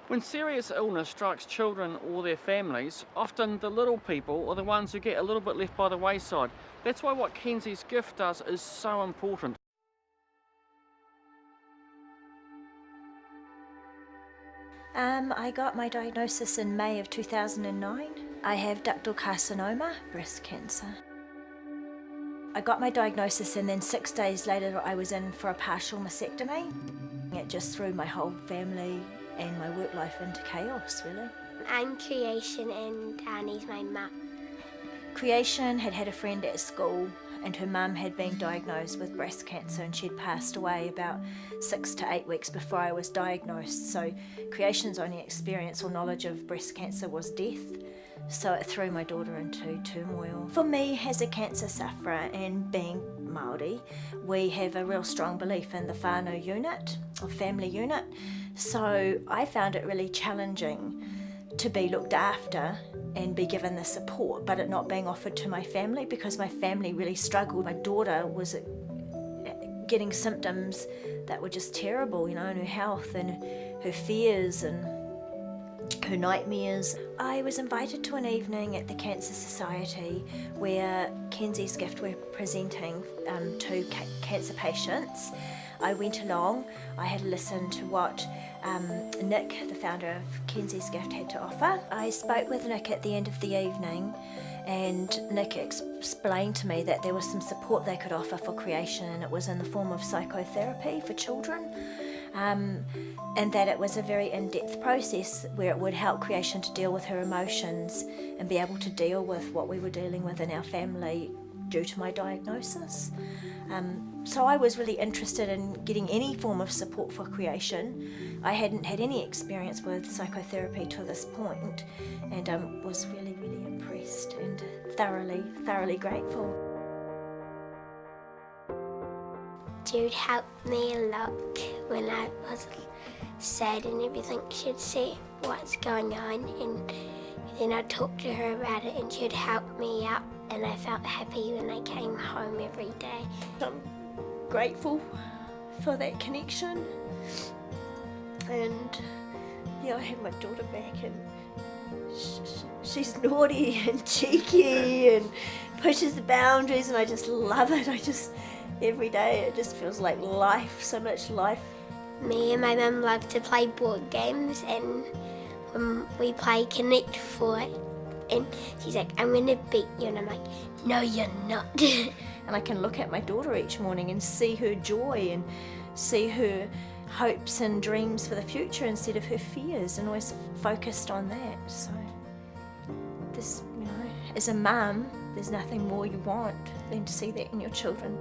When serious illness strikes children or their families, often the little people are the ones who get a little bit left by the wayside. That's why what Kenzie's gift does is so important. I got my diagnosis in May of 2009. I have ductal carcinoma, breast cancer. I got my diagnosis and then 6 days later I was in for a partial mastectomy. It just threw my whole family and my work life into chaos, really. I'm Creation and Arnie's my mum. Creation had had a friend at school and her mum had been diagnosed with breast cancer and she'd passed away about 6 to 8 weeks before I was diagnosed. So Creation's only experience or knowledge of breast cancer was death. So it threw my daughter into turmoil. For me, as a cancer sufferer and being Māori, we have a real strong belief in the whānau unit, or family unit. So I found it really challenging to be looked after and be given the support, but it not being offered to my family because my family really struggled. My daughter was getting symptoms that were just terrible, you know, in her health and her fears and her nightmares. I was invited to an evening at the Cancer Society where Kenzies gift were presenting to cancer patients. I went along, I had listened to what Nick, the founder of Kenzies gift, had to offer. I spoke with Nick at the end of the evening and Nick explained to me that there was some support they could offer for Creation and it was in the form of psychotherapy for children. And that it was a very in-depth process where it would help Creation to deal with her emotions and be able to deal with what we were dealing with in our family due to my diagnosis. So I was really interested in getting any form of support for Creation. I hadn't had any experience with psychotherapy to this point and was really, really impressed and thoroughly grateful. Jude helped me a lot when I was sad and everything. She'd see what's going on and then I'd talk to her about it and she'd help me out and I felt happy when I came home every day. I'm grateful for that connection and yeah, I have my daughter back and she's naughty and cheeky and pushes the boundaries and I just love it. Every day it just feels like life, so much life. Me and my mum love to play board games and when we play Connect 4 and she's like, I'm going to beat you and I'm like, no you're not. And I can look at my daughter each morning and see her joy and see her hopes and dreams for the future instead of her fears and always focused on that. So this, you know, as a mum, there's nothing more you want than to see that in your children.